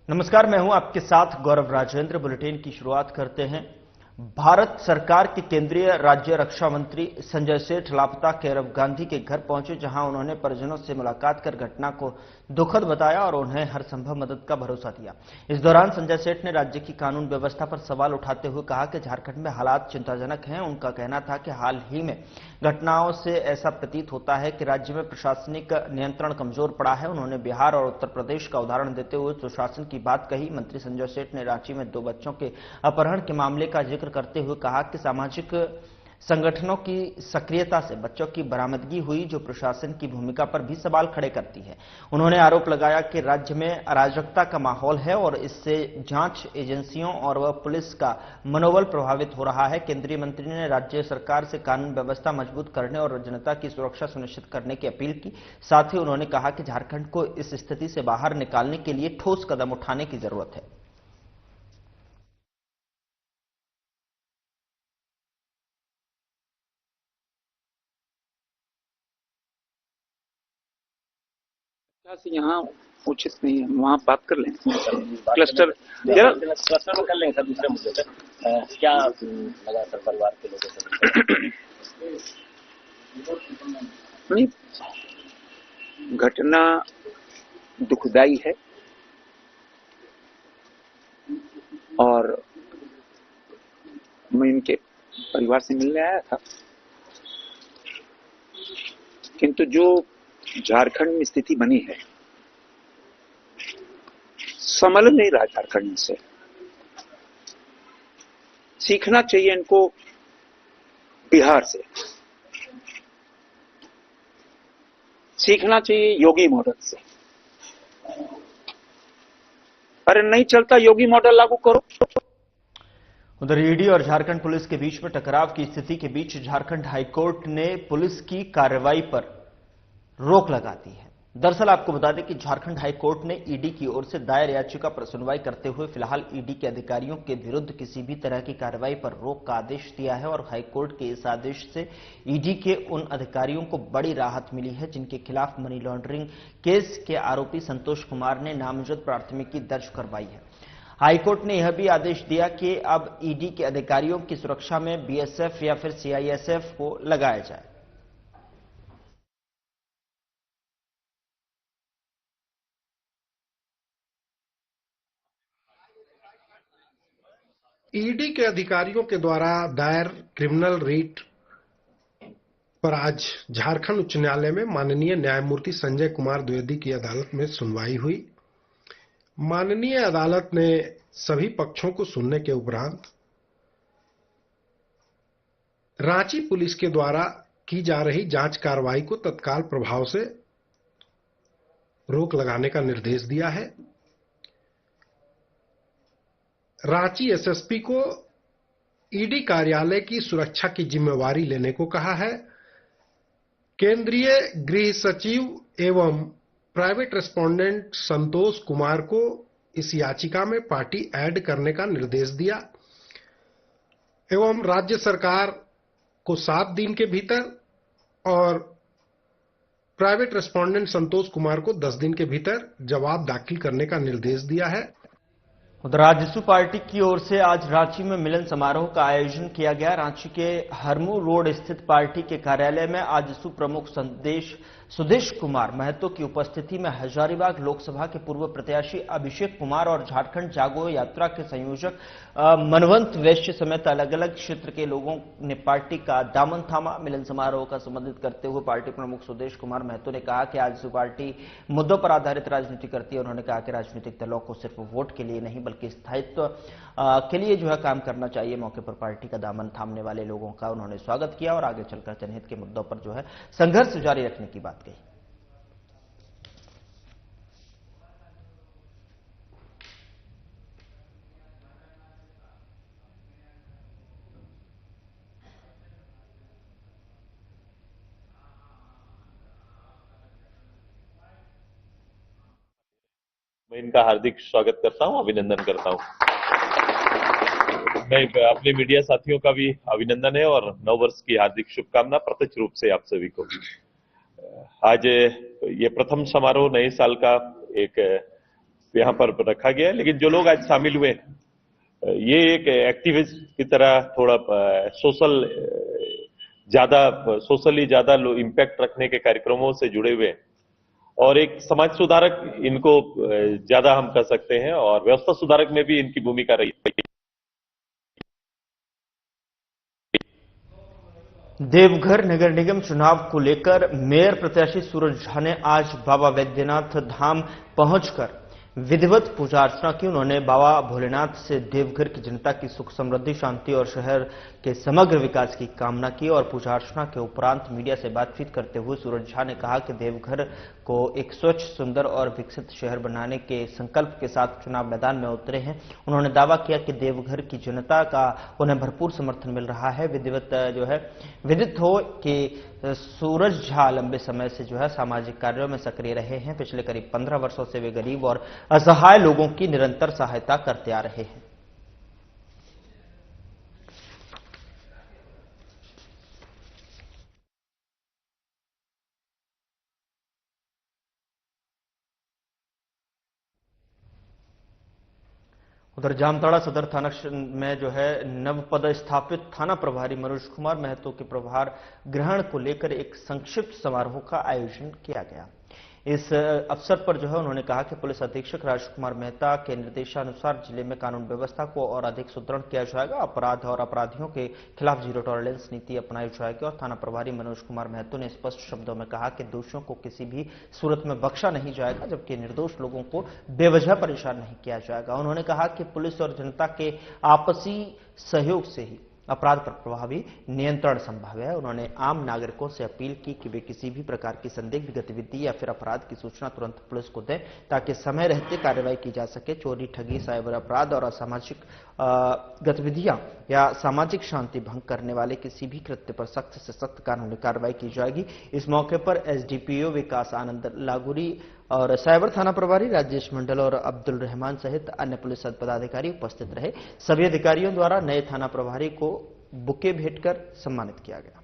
नमस्कार, मैं हूं आपके साथ गौरव राजेंद्र। बुलेटिन की शुरुआत करते हैं। भारत सरकार के केंद्रीय राज्य रक्षा मंत्री संजय सेठ लापता कैरव गांधी के घर पहुंचे, जहां उन्होंने परिजनों से मुलाकात कर घटना को दुखद बताया और उन्हें हर संभव मदद का भरोसा दिया। इस दौरान संजय सेठ ने राज्य की कानून व्यवस्था पर सवाल उठाते हुए कहा कि झारखंड में हालात चिंताजनक हैं। उनका कहना था कि हाल ही में घटनाओं से ऐसा प्रतीत होता है कि राज्य में प्रशासनिक नियंत्रण कमजोर पड़ा है। उन्होंने बिहार और उत्तर प्रदेश का उदाहरण देते हुए सुशासन की बात कही। मंत्री संजय सेठ ने रांची में 2 बच्चों के अपहरण के मामले का जिक्र करते हुए कहा कि सामाजिक संगठनों की सक्रियता से बच्चों की बरामदगी हुई, जो प्रशासन की भूमिका पर भी सवाल खड़े करती है। उन्होंने आरोप लगाया कि राज्य में अराजकता का माहौल है और इससे जांच एजेंसियों और पुलिस का मनोबल प्रभावित हो रहा है। केंद्रीय मंत्री ने राज्य सरकार से कानून व्यवस्था मजबूत करने और जनता की सुरक्षा सुनिश्चित करने की अपील की। साथ ही उन्होंने कहा कि झारखंड को इस स्थिति से बाहर निकालने के लिए ठोस कदम उठाने की जरूरत है। से यहाँ उचित नहीं है, वहाँ बात कर लें। क्लस्टर क्लस्टर में कर लेंगे सर। दूसरे मुद्दे पे क्या लगा सर परिवार के लोगों से? नहीं, घटना दुखदाई है और मैं इनके परिवार से मिलने आया था, किंतु जो झारखंड में स्थिति बनी है, संभल नहीं रहा झारखंड से। सीखना चाहिए इनको बिहार से, सीखना चाहिए योगी मॉडल से। अरे नहीं चलता, योगी मॉडल लागू करो। उधर ईडी और झारखंड पुलिस के बीच में टकराव की स्थिति के बीच झारखंड हाईकोर्ट ने पुलिस की कार्रवाई पर रोक लगा दी है। दरअसल आपको बता दें कि झारखंड हाईकोर्ट ने ईडी की ओर से दायर याचिका पर सुनवाई करते हुए फिलहाल ईडी के अधिकारियों के विरुद्ध किसी भी तरह की कार्रवाई पर रोक का आदेश दिया है और हाईकोर्ट के इस आदेश से ईडी के उन अधिकारियों को बड़ी राहत मिली है जिनके खिलाफ मनी लॉन्ड्रिंग केस के आरोपी संतोष कुमार ने नामजद प्राथमिकी दर्ज करवाई है। हाईकोर्ट ने यह भी आदेश दिया कि अब ईडी के अधिकारियों की सुरक्षा में बीएसएफ या फिर सीआईएसएफ को लगाया जाए। ईडी के अधिकारियों के द्वारा दायर क्रिमिनल रिट पर आज झारखंड उच्च न्यायालय में माननीय न्यायमूर्ति संजय कुमार द्विवेदी की अदालत में सुनवाई हुई। माननीय अदालत ने सभी पक्षों को सुनने के उपरांत रांची पुलिस के द्वारा की जा रही जांच कार्रवाई को तत्काल प्रभाव से रोक लगाने का निर्देश दिया है। रांची एसएसपी को ईडी कार्यालय की सुरक्षा की जिम्मेवारी लेने को कहा है। केंद्रीय गृह सचिव एवं प्राइवेट रेस्पोंडेंट संतोष कुमार को इस याचिका में पार्टी ऐड करने का निर्देश दिया एवं राज्य सरकार को 7 दिन के भीतर और प्राइवेट रेस्पोंडेंट संतोष कुमार को 10 दिन के भीतर जवाब दाखिल करने का निर्देश दिया है। उधर आजसू पार्टी की ओर से आज रांची में मिलन समारोह का आयोजन किया गया। रांची के हरमू रोड स्थित पार्टी के कार्यालय में आजसू प्रमुख सुदेश कुमार महतो की उपस्थिति में हजारीबाग लोकसभा के पूर्व प्रत्याशी अभिषेक कुमार और झारखंड जागो यात्रा के संयोजक मनवंत वैश्य समेत अलग अलग क्षेत्र के लोगों ने पार्टी का दामन थामा। मिलन समारोह का संबोधित करते हुए पार्टी प्रमुख सुदेश कुमार महतो ने कहा कि आजसू पार्टी मुद्दों पर आधारित राजनीति करती है। उन्होंने कहा कि राजनीतिक दलों को सिर्फ वोट के लिए नहीं बल्कि स्थायित्व के लिए जो है काम करना चाहिए। मौके पर पार्टी का दामन थामने वाले लोगों का उन्होंने स्वागत किया और आगे चलकर जनहित के मुद्दों पर जो है संघर्ष जारी रखने की बात कही। मैं इनका हार्दिक स्वागत करता हूं, अभिनंदन करता हूं। मैं अपने मीडिया साथियों का भी अभिनंदन है और नव वर्ष की हार्दिक शुभकामना प्रत्यक्ष रूप से आप सभी को। आज ये प्रथम समारोह नए साल का एक यहाँ पर रखा गया है। लेकिन जो लोग आज शामिल हुए, ये एक एक्टिविस्ट की तरह थोड़ा सोशली ज्यादा इम्पैक्ट रखने के कार्यक्रमों से जुड़े हुए हैं और एक समाज सुधारक इनको ज्यादा हम कह सकते हैं और व्यवस्था सुधारक में भी इनकी भूमिका रही है। देवघर नगर निगम चुनाव को लेकर मेयर प्रत्याशी सूरज झा ने आज बाबा वैद्यनाथ धाम पहुंचकर विधिवत पूजा अर्चना की। उन्होंने बाबा भोलेनाथ से देवघर की जनता की सुख समृद्धि, शांति और शहर के समग्र विकास की कामना की और पूजा अर्चना के उपरांत मीडिया से बातचीत करते हुए सूरज झा ने कहा कि देवघर को एक स्वच्छ, सुंदर और विकसित शहर बनाने के संकल्प के साथ चुनाव मैदान में उतरे हैं। उन्होंने दावा किया कि देवघर की जनता का उन्हें भरपूर समर्थन मिल रहा है। विदित हो कि सूरज झा लंबे समय से सामाजिक कार्यों में सक्रिय रहे हैं। पिछले करीब 15 वर्षों से वे गरीब और असहाय लोगों की निरंतर सहायता करते आ रहे हैं। उधर जामताड़ा सदर थाना में नव पदस्थापित थाना प्रभारी मनोज कुमार महतो के प्रभार ग्रहण को लेकर एक संक्षिप्त समारोह का आयोजन किया गया। इस अवसर पर उन्होंने कहा कि पुलिस अधीक्षक राजकुमार मेहता के निर्देशानुसार जिले में कानून व्यवस्था को और अधिक सुदृढ़ किया जाएगा। अपराध और अपराधियों के खिलाफ जीरो टॉलरेंस नीति अपनाई जाएगी और थाना प्रभारी मनोज कुमार महतो ने स्पष्ट शब्दों में कहा कि दोषियों को किसी भी सूरत में बख्शा नहीं जाएगा, जबकि निर्दोष लोगों को बेवजह परेशान नहीं किया जाएगा। उन्होंने कहा कि पुलिस और जनता के आपसी सहयोग से ही अपराध पर प्रभावी नियंत्रण संभव है। उन्होंने आम नागरिकों से अपील की कि वे किसी भी प्रकार की संदिग्ध गतिविधि या फिर अपराध की सूचना तुरंत पुलिस को दें ताकि समय रहते कार्रवाई की जा सके। चोरी, ठगी, साइबर अपराध और असामाजिक गतिविधियां या सामाजिक शांति भंग करने वाले किसी भी कृत्य पर सख्त से सख्त कानूनी कार्रवाई की जाएगी। इस मौके पर एसडीपीओ विकास आनंद लागुरी और साइबर थाना प्रभारी राजेश मंडल और अब्दुल रहमान सहित अन्य पुलिस पदाधिकारी उपस्थित रहे। सभी अधिकारियों द्वारा नए थाना प्रभारी को बुके भेंट कर सम्मानित किया गया।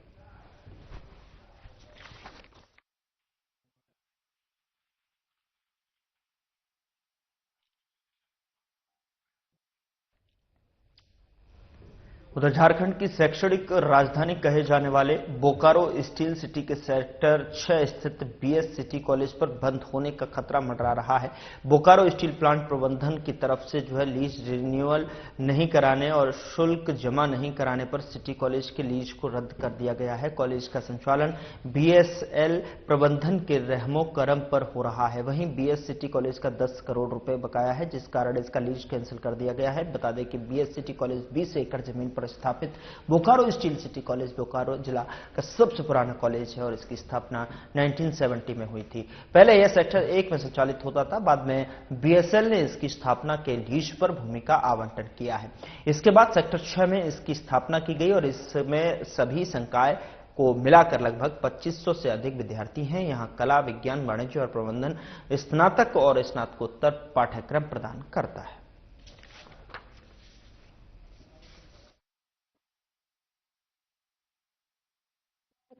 उधर झारखंड की शैक्षणिक राजधानी कहे जाने वाले बोकारो स्टील सिटी के सेक्टर 6 स्थित बीएस सिटी कॉलेज पर बंद होने का खतरा मंडरा रहा है। बोकारो स्टील प्लांट प्रबंधन की तरफ से लीज रिन्यूअल नहीं कराने और शुल्क जमा नहीं कराने पर सिटी कॉलेज के लीज को रद्द कर दिया गया है। कॉलेज का संचालन बीएसएल प्रबंधन के रहमो करम पर हो रहा है। वहीं बीएस सिटी कॉलेज का 10 करोड़ रुपए बकाया है, जिस कारण इसका लीज कैंसिल कर दिया गया है। बता दें कि बीएस सिटी कॉलेज 20 एकड़ जमीन पर स्थापित Bokaro steel city college Bokaro जिला का सबसे पुराना कॉलेज है और इसकी स्थापना 1970 में हुई थी। पहले यह सेक्टर 1 में संचालित होता था, बाद में बीएसएल ने इसकी स्थापना के लीज पर भूमि का आवंटन किया है। इसके बाद सेक्टर 6 में इसकी स्थापना की गई और इसमें सभी संकाय को मिलाकर लगभग 2500 से अधिक विद्यार्थी हैं। यहां कला, विज्ञान, वाणिज्य और प्रबंधन स्नातक और स्नातकोत्तर पाठ्यक्रम प्रदान करता है।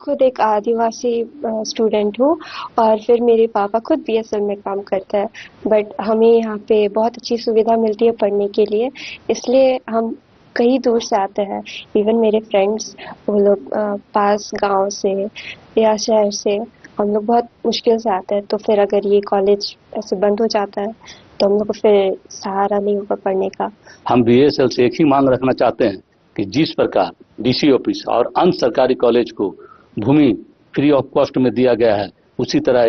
खुद एक आदिवासी स्टूडेंट हूँ और फिर मेरे पापा खुद बीएसएल में काम करते हैं, बट हमें यहाँ पे बहुत अच्छी सुविधा मिलती है पढ़ने के लिए, इसलिए हम कई दूर से आते हैं। इवन मेरे फ्रेंड्स वो लोग पास गांव से या शहर से, हम लोग बहुत मुश्किल से आते हैं। तो फिर अगर ये कॉलेज ऐसे बंद हो जाता है तो हम लोग को फिर सहारा नहीं होगा पढ़ने का। हम बीएसएल से एक ही मांग रखना चाहते हैं कि जिस प्रकार डीसी ऑफिस और अन्य सरकारी कॉलेज को भूमि फ्री ऑफ कॉस्ट में दिया गया है, उसी तरह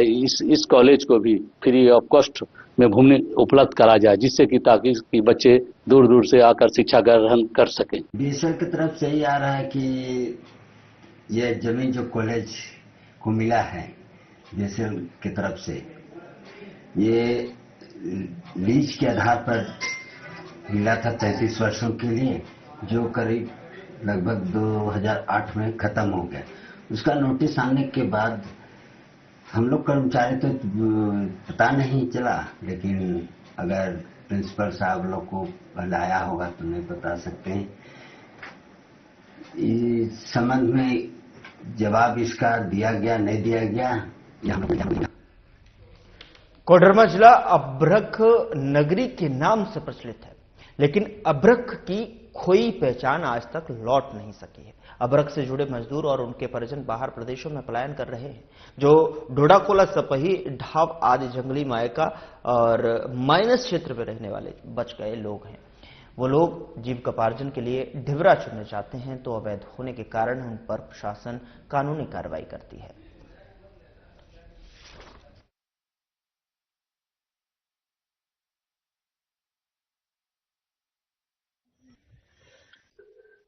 इस कॉलेज को भी फ्री ऑफ कॉस्ट में भूमि उपलब्ध करा जाए, जिससे कि ताकि बच्चे दूर दूर से आकर शिक्षा ग्रहण कर सकें। बीएसएल की तरफ से ही आ रहा है कि यह जमीन जो कॉलेज को मिला है बीएसएल की तरफ से, ये लीज के आधार पर मिला था 33 वर्षों के लिए, जो करीब लगभग 2008 में खत्म हो गया। उसका नोटिस आने के बाद हम लोग कर्मचारी तो पता नहीं चला, लेकिन अगर प्रिंसिपल साहब लोग को बुलाया होगा तो नहीं बता सकते हैं। इस संबंध में जवाब इसका दिया गया नहीं दिया गया, कोडरमा जिला अभ्रक नगरी के नाम से प्रचलित है, लेकिन अभ्रक की खोई पहचान आज तक लौट नहीं सकी है। अभ्रक से जुड़े मजदूर और उनके परिजन बाहर प्रदेशों में पलायन कर रहे हैं। जो डोडाकोला, सपही, ढाब आदि जंगली मायका और माइनस क्षेत्र में रहने वाले बच गए लोग हैं। वो लोग जीविकोपार्जन के लिए ढिवरा चुनने चाहते हैं, तो अवैध होने के कारण उन पर प्रशासन कानूनी कार्रवाई करती है।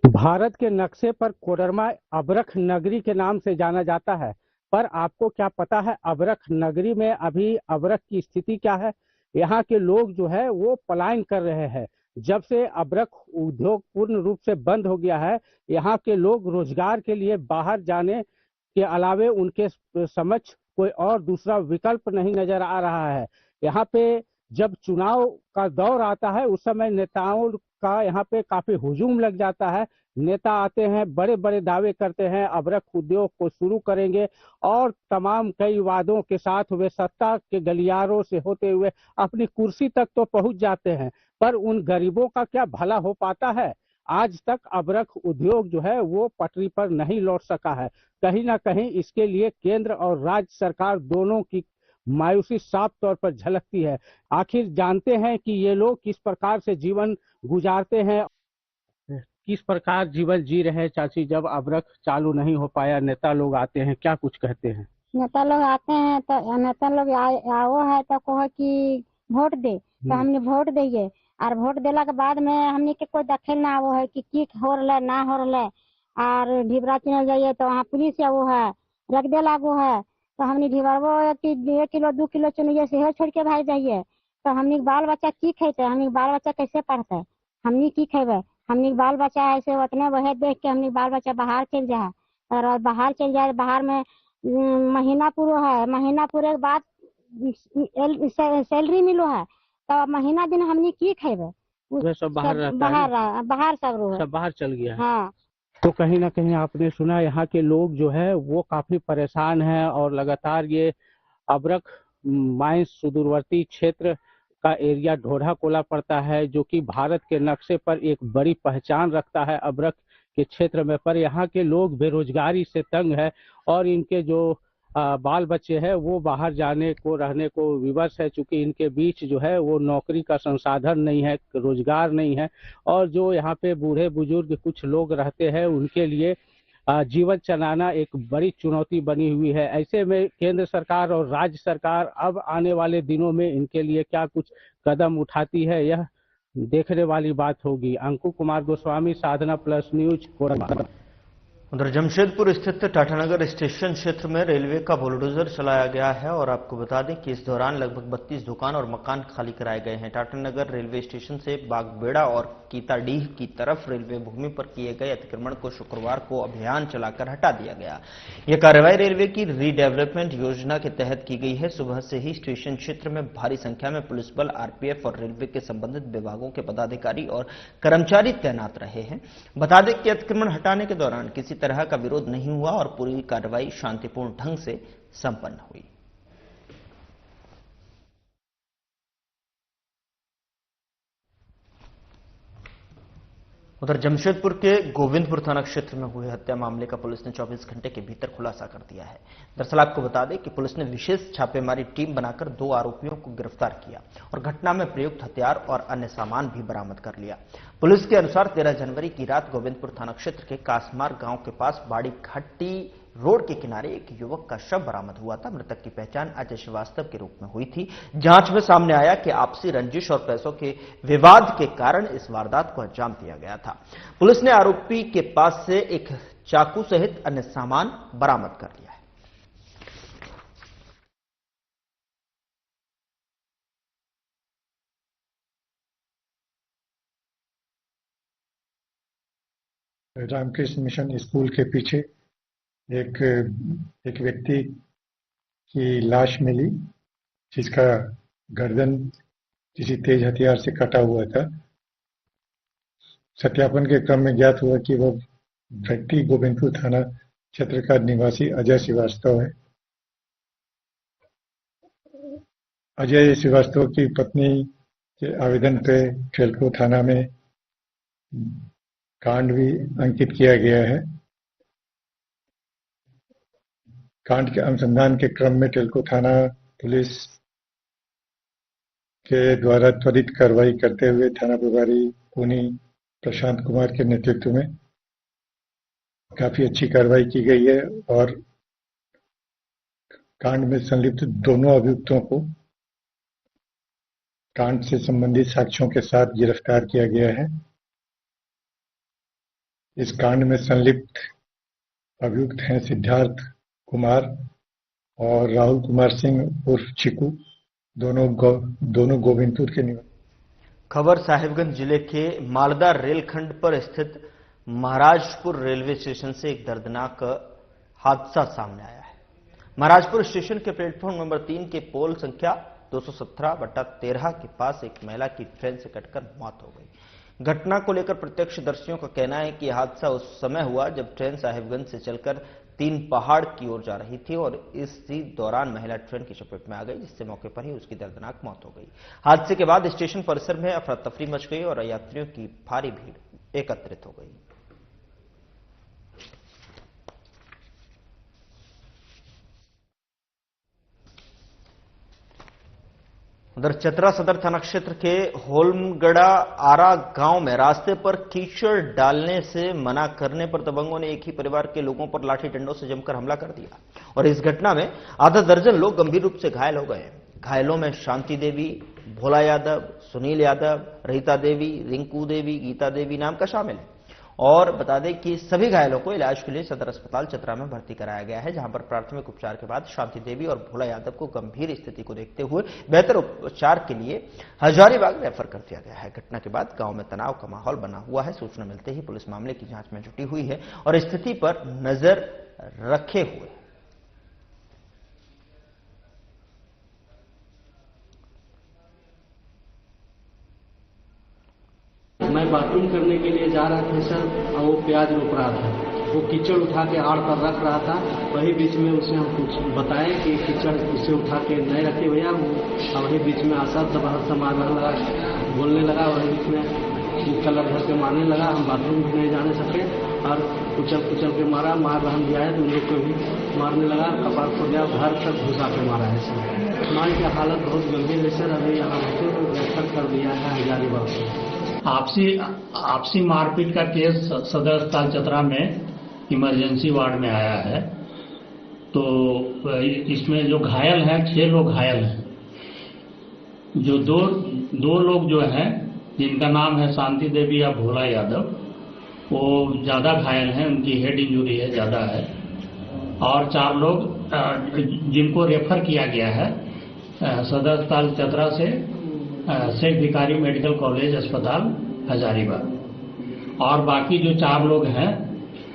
भारत के नक्शे पर कोडरमा अभ्रक नगरी के नाम से जाना जाता है, पर आपको क्या पता है अभ्रक नगरी में अभी अभ्रक की स्थिति क्या है? यहाँ के लोग जो है वो पलायन कर रहे हैं। जब से अभ्रक उद्योग पूर्ण रूप से बंद हो गया है, यहाँ के लोग रोजगार के लिए बाहर जाने के अलावे उनके समक्ष कोई और दूसरा विकल्प नहीं नजर आ रहा है। यहाँ पे जब चुनाव का दौर आता है उस समय नेताओं का यहाँ पे काफी हुजूम लग जाता है। नेता आते हैं, बड़े बड़े दावे करते हैं, अभ्रक उद्योग को शुरू करेंगे और तमाम कई वादों के साथ वे सत्ता के गलियारों से होते हुए अपनी कुर्सी तक तो पहुंच जाते हैं, पर उन गरीबों का क्या भला हो पाता है? आज तक अभ्रक उद्योग जो है वो पटरी पर नहीं लौट सका है। कहीं ना कहीं इसके लिए केंद्र और राज्य सरकार दोनों की मायूसी साफ तौर पर झलकती है। आखिर जानते हैं कि ये लोग किस प्रकार से जीवन गुजारते हैं, किस प्रकार जीवन जी रहे हैं। चाची, जब अभ्रक चालू नहीं हो पाया, नेता लोग आते हैं, क्या कुछ कहते हैं? नेता लोग आते हैं तो नेता लोग आओ है तो कहो कि वोट दे, तो हमने वोट देंगे और वोट देला के बाद में हमने के कोई देखे ना वो है कि हो रहा ना हो रहा। और ढिबरा चुनल जाइए तो वहाँ पुलिस या वो है रख दे लागू है, तो हमने ढिबरवो 1 किलो 2 किलो चुनिए से छोड़ के भाग जाइए, तो हमने बाल बच्चा की खेते, हमने बाल बच्चा कैसे पढ़ते, हमने की खेबे, हमने बाल बच्चा ऐसे उतने वह देख के हमने बाल बच्चा बाहर चल जाए, और बाहर चल जाए, बाहर में महीना पूरा है, महीना पूरे के बाद सैलरी मिलो है, तो महीना दिन हमने की खेबे, सब बाहर रहता बाहर बाहर सब बाहर चल गया। हाँ, तो कहीं ना कहीं आपने सुना यहाँ के लोग जो है वो काफी परेशान हैं और लगातार ये अभ्रक माइंस सुदूरवर्ती क्षेत्र का एरिया ढोढ़ाकोला पड़ता है, जो कि भारत के नक्शे पर एक बड़ी पहचान रखता है अभ्रक के क्षेत्र में। पर यहाँ के लोग बेरोजगारी से तंग है और इनके जो बाल बच्चे हैं वो बाहर जाने को रहने को विवश है, चूंकि इनके बीच जो है वो नौकरी का संसाधन नहीं है, रोजगार नहीं है। और जो यहाँ पे बूढ़े बुजुर्ग कुछ लोग रहते हैं उनके लिए जीवन चलाना एक बड़ी चुनौती बनी हुई है। ऐसे में केंद्र सरकार और राज्य सरकार अब आने वाले दिनों में इनके लिए क्या कुछ कदम उठाती है, यह देखने वाली बात होगी। अंकु कुमार गोस्वामी, साधना प्लस न्यूज, कोडरमा। उधर जमशेदपुर स्थित टाटानगर स्टेशन क्षेत्र में रेलवे का बुलडोजर चलाया गया है और आपको बता दें कि इस दौरान लगभग 32 दुकान और मकान खाली कराए गए हैं। टाटानगर रेलवे स्टेशन से बागबेड़ा और कीताडीह की तरफ रेलवे भूमि पर किए गए अतिक्रमण को शुक्रवार को अभियान चलाकर हटा दिया गया। यह कार्रवाई रेलवे की रीडेवलपमेंट योजना के तहत की गई है। सुबह से ही स्टेशन क्षेत्र में भारी संख्या में पुलिस बल, आरपीएफ और रेलवे के संबंधित विभागों के पदाधिकारी और कर्मचारी तैनात रहे हैं। बता दें कि अतिक्रमण हटाने के दौरान किसी तरह का विरोध नहीं हुआ और पूरी कार्रवाई शांतिपूर्ण ढंग से संपन्न हुई। उधर जमशेदपुर के गोविंदपुर थाना क्षेत्र में हुए हत्या मामले का पुलिस ने 24 घंटे के भीतर खुलासा कर दिया है। दरअसल आपको बता दें कि पुलिस ने विशेष छापेमारी टीम बनाकर 2 आरोपियों को गिरफ्तार किया और घटना में प्रयुक्त हथियार और अन्य सामान भी बरामद कर लिया। पुलिस के अनुसार 13 जनवरी की रात गोविंदपुर थाना क्षेत्र के कासमार गांव के पास बाड़ी घट्टी रोड के किनारे एक युवक का शव बरामद हुआ था। मृतक की पहचान अजय श्रीवास्तव के रूप में हुई थी। जांच में सामने आया कि आपसी रंजिश और पैसों के विवाद के कारण इस वारदात को अंजाम दिया गया था। पुलिस ने आरोपी के पास से एक चाकू सहित अन्य सामान बरामद कर लिया है। रामकृष्ण मिशन स्कूल के पीछे एक व्यक्ति की लाश मिली, जिसका गर्दन किसी तेज हथियार से कटा हुआ था। सत्यापन के क्रम में ज्ञात हुआ कि वह व्यक्ति गोविंदपुर थाना क्षेत्र का निवासी अजय श्रीवास्तव है। अजय श्रीवास्तव की पत्नी के आवेदन पे ठेलको थाना में कांड भी अंकित किया गया है। कांड के अनुसंधान के क्रम में ठेलको थाना पुलिस के द्वारा त्वरित कार्रवाई करते हुए थाना प्रभारी पुनी प्रशांत कुमार के नेतृत्व में काफी अच्छी कार्रवाई की गई है और कांड में संलिप्त दोनों अभियुक्तों को कांड से संबंधित साक्ष्यों के साथ गिरफ्तार किया गया है। इस कांड में संलिप्त अभियुक्त हैं सिद्धार्थ कुमार और राहुल कुमार सिंह उर्फ चिकू, दोनों गोविंदपुर के निवासी। खबर साहिबगंज जिले के मालदा रेलखंड पर स्थित महाराजपुर रेलवे स्टेशन से एक दर्दनाक हादसा सामने आया है। महाराजपुर स्टेशन के प्लेटफॉर्म नंबर 3 के पोल संख्या 217/13 के पास एक महिला की ट्रेन से कटकर मौत हो गई। घटना को लेकर प्रत्यक्षदर्शियों का कहना है कि हादसा उस समय हुआ जब ट्रेन साहिबगंज से चलकर 3 पहाड़ की ओर जा रही थी और इसी दौरान महिला ट्रेन की चपेट में आ गई, जिससे मौके पर ही उसकी दर्दनाक मौत हो गई। हादसे के बाद स्टेशन परिसर में अफरा तफरी मच गई और यात्रियों की भारी भीड़ एकत्रित हो गई। उधर चतरा सदर थाना क्षेत्र के होलमगढ़ा आरा गांव में रास्ते पर कीचड़ डालने से मना करने पर दबंगों ने एक ही परिवार के लोगों पर लाठी डंडों से जमकर हमला कर दिया और इस घटना में आधा दर्जन लोग गंभीर रूप से घायल हो गए। घायलों में शांति देवी, भोला यादव, सुनील यादव, रीता देवी, रिंकू देवी, गीता देवी नाम का शामिल है। और बता दें कि सभी घायलों को इलाज के लिए सदर अस्पताल चतरा में भर्ती कराया गया है, जहां पर प्राथमिक उपचार के बाद शांति देवी और भोला यादव को गंभीर स्थिति को देखते हुए बेहतर उपचार के लिए हजारीबाग रेफर कर दिया गया है। घटना के बाद गांव में तनाव का माहौल बना हुआ है। सूचना मिलते ही पुलिस मामले की जांच में जुटी हुई है और स्थिति पर नजर रखे हुए। मैं बाथरूम करने के लिए जा रहा था सर, और वो प्याज रोप रहा था। वो कीचड़ उठा के आड़ पर रख रहा था। वही बीच में उसे हम कुछ बताए कि कीचड़ उसे उठा के नहीं रखे भैया। वो वही बीच में आशा से मारने लगा, बोलने लगा। वही बीच में कलर भर के मारने लगा। हम बाथरूम भी नहीं जाने सके और कुचल के मारा। मार बहन भी आए तो उन लोग को भी मारने लगा। कपार को दिया, घर तक घुसा के मारा है सर। माई की हालत बहुत गंभीर है सर। अभी यहाँ रेफर कर दिया है हजारीबाग से। आपसी मारपीट का केस सदर अस्पताल चतरा में इमरजेंसी वार्ड में आया है। तो इसमें जो घायल हैं 6 लोग घायल हैं। जो दो लोग जो हैं जिनका नाम है शांति देवी या भोला यादव, वो ज्यादा घायल हैं, उनकी हेड इंजरी है, ज्यादा है। और 4 लोग जिनको रेफर किया गया है सदर अस्पताल चतरा से शेख भिखारी मेडिकल कॉलेज अस्पताल हजारीबाग। और बाकी जो 4 लोग हैं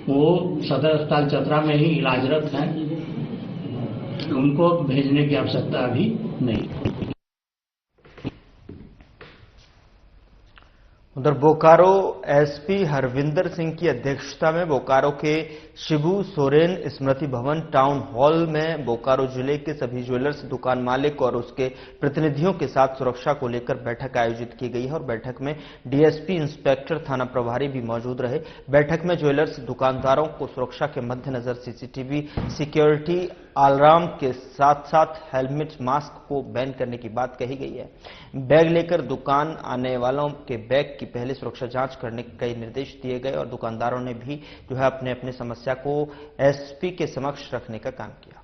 वो सदर अस्पताल चतरा में ही इलाजरत हैं। उनको भेजने की आवश्यकता अभी नहीं। उधर बोकारो एसपी हरविंदर सिंह की अध्यक्षता में बोकारो के शिबू सोरेन स्मृति भवन टाउन हॉल में बोकारो जिले के सभी ज्वेलर्स दुकान मालिक और उसके प्रतिनिधियों के साथ सुरक्षा को लेकर बैठक आयोजित की गई है और बैठक में डीएसपी, इंस्पेक्टर, थाना प्रभारी भी मौजूद रहे। बैठक में ज्वेलर्स दुकानदारों को सुरक्षा के मद्देनजर सीसीटीवी सिक्योरिटी अलार्म के साथ साथ हेलमेट, मास्क को बैन करने की बात कही गई है। बैग लेकर दुकान आने वालों के बैग की पहले सुरक्षा जांच करने के कई निर्देश दिए गए और दुकानदारों ने भी जो है अपने अपने समस्या को एसपी के समक्ष रखने का काम किया।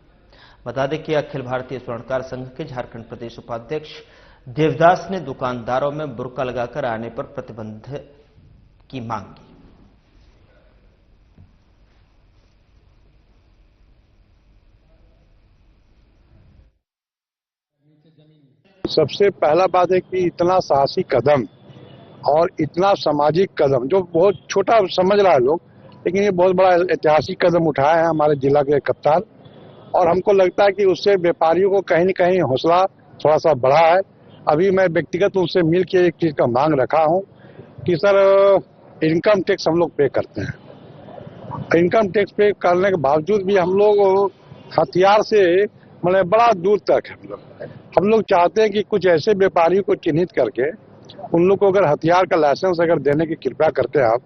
बता दें कि अखिल भारतीय स्वर्णकार संघ के झारखंड प्रदेश उपाध्यक्ष देवदास ने दुकानदारों में बुर्का लगाकर आने पर प्रतिबंध की मांग की। सबसे पहला बात है कि इतना साहसी कदम और इतना सामाजिक कदम, जो बहुत छोटा समझ रहा है लोग, लेकिन ये बहुत बड़ा ऐतिहासिक कदम उठाया है हमारे जिला के कप्तान। और हमको लगता है कि उससे व्यापारियों को कहीं न कहीं हौसला थोड़ा सा बढ़ा है। अभी मैं व्यक्तिगत रूप से मिल के एक चीज का मांग रखा हूँ कि सर इनकम टैक्स हम लोग पे करते हैं। इनकम टैक्स पे करने के बावजूद भी हम लोग हथियार से मतलब बड़ा दूर तक हम लोग हम लोग चाहते हैं कि कुछ ऐसे व्यापारियों को चिन्हित करके उन लोग को अगर हथियार का लाइसेंस अगर देने की कृपया करते हैं आप,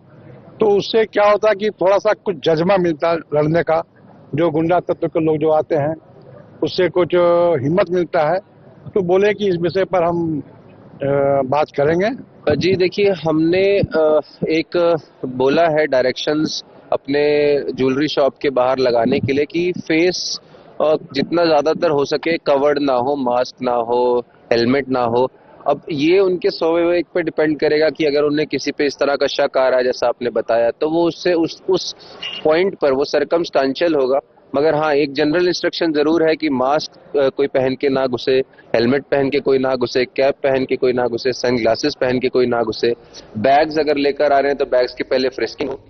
तो उससे क्या होता है कि थोड़ा सा कुछ जज्बा मिलता है लड़ने का। जो गुंडा तत्व के लोग जो आते हैं उससे कुछ हिम्मत मिलता है। तो बोले कि इस विषय पर हम बात करेंगे। जी देखिए, हमने एक बोला है डायरेक्शंस अपने ज्वेलरी शॉप के बाहर लगाने के लिए कि फेस जितना ज्यादातर हो सके कवर्ड ना हो, मास्क ना हो, हेलमेट ना हो। अब ये उनके स्वविवेक पे डिपेंड करेगा कि अगर उन्हें किसी पे इस तरह का शक आ रहा है जैसा आपने बताया, तो वो उससे उस पॉइंट पर वो सर्कमस्टांशियल होगा। मगर हाँ, एक जनरल इंस्ट्रक्शन जरूर है कि मास्क कोई पहन के ना घुसे, हेलमेट पहन के कोई ना घुसे, कैप पहन के कोई ना घुसे, सनग्लासेस पहन के कोई ना घुसे। बैग्स अगर लेकर आ रहे हैं तो बैग्स के पहले फ्रिस्किंग हो।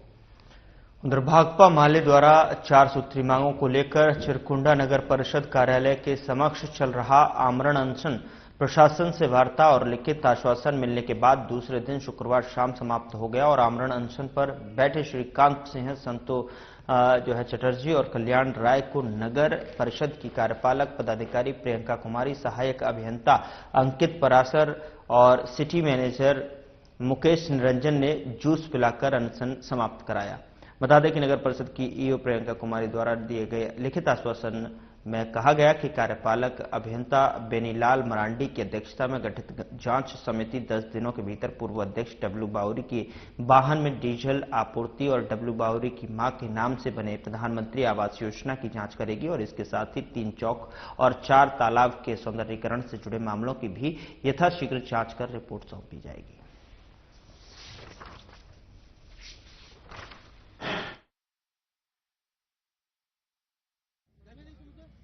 उधर भाकपा माले द्वारा 4 सूत्री मांगों को लेकर चिरकुंडा नगर परिषद कार्यालय के समक्ष चल रहा आमरण अनशन प्रशासन से वार्ता और लिखित आश्वासन मिलने के बाद दूसरे दिन शुक्रवार शाम समाप्त हो गया और आमरण अनशन पर बैठे श्रीकांत सिंह, संतो चटर्जी और कल्याण राय को नगर परिषद की कार्यपालक पदाधिकारी प्रियंका कुमारी, सहायक अभियंता अंकित परासर और सिटी मैनेजर मुकेश निरंजन ने जूस पिलाकर अनशन समाप्त कराया। बता दें कि नगर परिषद की ईओ प्रियंका कुमारी द्वारा दिए गए लिखित आश्वासन में कहा गया कि कार्यपालक अभियंता बेनीलाल मरांडी की अध्यक्षता में गठित जांच समिति 10 दिनों के भीतर पूर्व अध्यक्ष डब्लू बाउरी की वाहन में डीजल आपूर्ति और डब्लू बाउरी की मां के नाम से बने प्रधानमंत्री आवास योजना की जांच करेगी और इसके साथ ही 3 चौक और 4 तालाब के सौंदर्यीकरण से जुड़े मामलों की भी यथाशीघ्र जांच कर रिपोर्ट सौंपी जाएगी।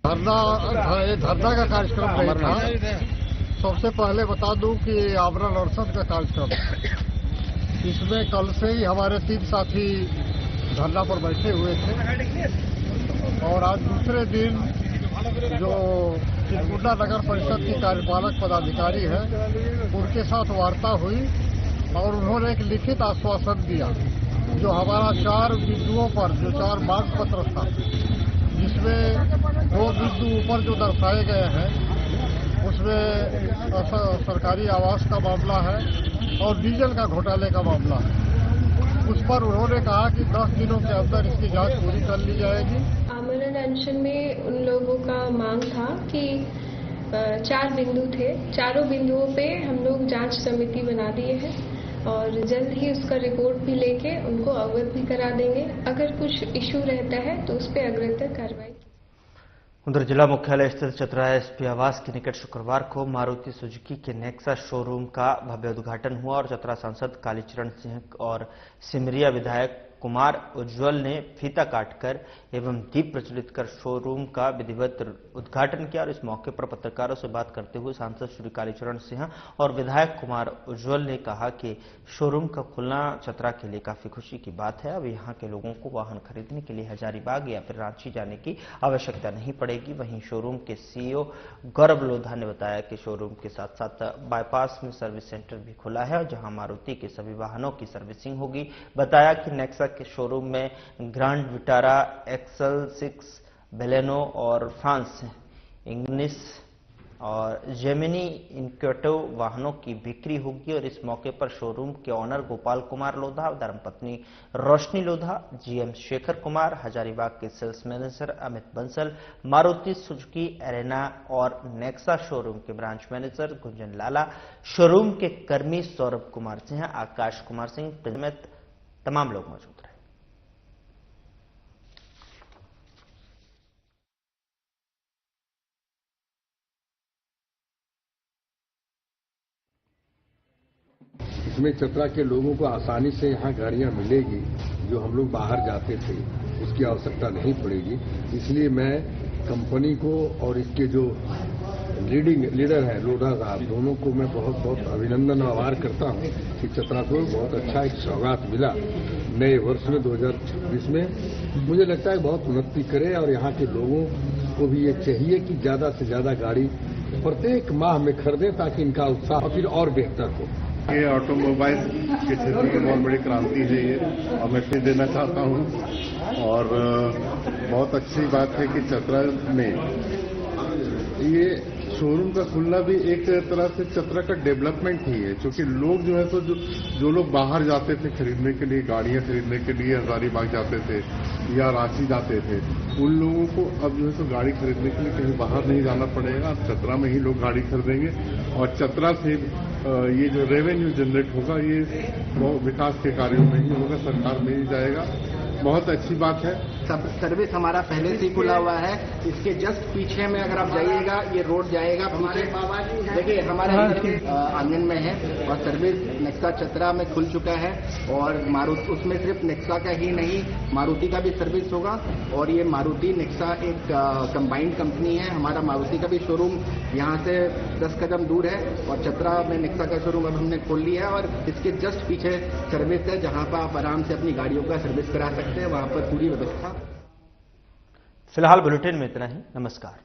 धरना का कार्यक्रम नहीं था। सबसे पहले बता दूं कि आमरण अनशन का कार्यक्रम, इसमें कल से ही हमारे 3 साथी धरना पर बैठे हुए थे और आज दूसरे दिन जो चिरकुंडा नगर परिषद की कार्यपालक पदाधिकारी है उनके साथ वार्ता हुई और उन्होंने एक लिखित आश्वासन दिया जो हमारा 4 बिंदुओं पर जो 4 मांग पत्र था, जिसमें 2 बिंदु ऊपर जो दर्शाए गए हैं उसमें सरकारी आवास का मामला है और डीजल का घोटाले का मामला है। उस पर उन्होंने कहा कि 10 दिनों के अंदर इसकी जांच पूरी कर ली जाएगी। आमरण अनशन में उन लोगों का मांग था कि 4 बिंदु थे, चारों बिंदुओं पे हम लोग जांच समिति बना दिए हैं और जल्द ही उसका रिपोर्ट भी लेके उनको अवगत भी करा देंगे। अगर कुछ इशू रहता है तो उस पर अग्रतर कार्रवाई। उधर जिला मुख्यालय स्थित चतरा एसपी आवास के निकट शुक्रवार को मारुति सुजुकी के नेक्सा शोरूम का भव्य उद्घाटन हुआ और चतरा सांसद कालीचरण सिंह और सिमरिया विधायक कुमार उज्ज्वल ने फीता काटकर एवं दीप प्रज्वलित कर शोरूम का विधिवत उद्घाटन किया और इस मौके पर पत्रकारों से बात करते हुए सांसद श्री कालीचरण सिंह और विधायक कुमार उज्ज्वल ने कहा कि शोरूम का खुलना चतरा के लिए काफी खुशी की बात है। अब यहां के लोगों को वाहन खरीदने के लिए हजारीबाग या फिर रांची जाने की आवश्यकता नहीं पड़ेगी। वहीं शोरूम के सीईओ गौरव लोधा ने बताया कि शोरूम के साथ साथ बाईपास में सर्विस सेंटर भी खुला है जहां मारुति के सभी वाहनों की सर्विसिंग होगी। बताया कि नेक्सा के शोरूम में ग्रांड विटारा, एक्सल 6, बेलेनो और फ्रांस इंग्निस और जेमिनी इनक्वेटो वाहनों की बिक्री होगी और इस मौके पर शोरूम के ऑनर गोपाल कुमार लोधा, धर्मपत्नी रोशनी लोधा, जीएम शेखर कुमार, हजारीबाग के sales manager Amit Bansal, Maruti Suzuki arena और नेक्सा शोरूम के branch manager Gunjan Lala, showroom के कर्मी सौरभ कुमार सिंह, आकाश कुमार सिंह समेत तमाम लोग मौजूद रहे। इसमें चतरा के लोगों को आसानी से यहाँ गाड़ियाँ मिलेगी, जो हम लोग बाहर जाते थे उसकी आवश्यकता नहीं पड़ेगी। इसलिए मैं कंपनी को और इसके जो लीडर है लोधा साहब, दोनों को मैं बहुत बहुत अभिनंदन और आभार करता हूँ कि चतरा को बहुत अच्छा एक सौगात मिला नए वर्ष में 2026 में। मुझे लगता है बहुत उन्नति करे और यहाँ के लोगों को भी ये चाहिए कि ज़्यादा से ज़्यादा गाड़ी प्रत्येक माह में खरीदें ताकि इनका उत्साह फिर और बेहतर हो। ये ऑटोमोबाइल के क्षेत्र में बहुत बड़ी क्रांति है ये, और मैं फिर देना चाहता हूँ। और बहुत अच्छी बात है कि चतरा में ये शोरूम का खुलना भी एक तरह से चतरा का डेवलपमेंट ही है, क्योंकि लोग जो है तो जो लोग बाहर जाते थे खरीदने के लिए, गाड़ियां खरीदने के लिए हजारीबाग जाते थे या रांची जाते थे, उन लोगों को अब जो है तो गाड़ी खरीदने के लिए कहीं बाहर नहीं जाना पड़ेगा। चतरा में ही लोग गाड़ी खरीदेंगे और चतरा से ये जो रेवेन्यू जनरेट होगा ये विकास के कार्यों में ही होगा, सरकार में ही जाएगा। बहुत अच्छी बात है। सब सर्विस हमारा पहले से ही खुला हुआ है। इसके जस्ट पीछे में अगर आप जाइएगा, ये रोड जाएगा पीछे, देखिए हमारे आंगन में है और सर्विस नेक्सा चतरा में खुल चुका है। और मारुति उसमें सिर्फ नेक्सा का ही नहीं, मारुति का भी सर्विस होगा। और ये मारुति नेक्सा एक कंबाइंड कंपनी है। हमारा मारुति का भी शोरूम यहाँ से 10 कदम दूर है और चतरा में नेक्सा का शोरूम अब हमने खोल लिया है। और इसके जस्ट पीछे सर्विस है जहाँ पर आप आराम से अपनी गाड़ियों का सर्विस करा सकते हैं, वहाँ पर पूरी व्यवस्था। फिलहाल बुलेटिन में इतना ही। नमस्कार।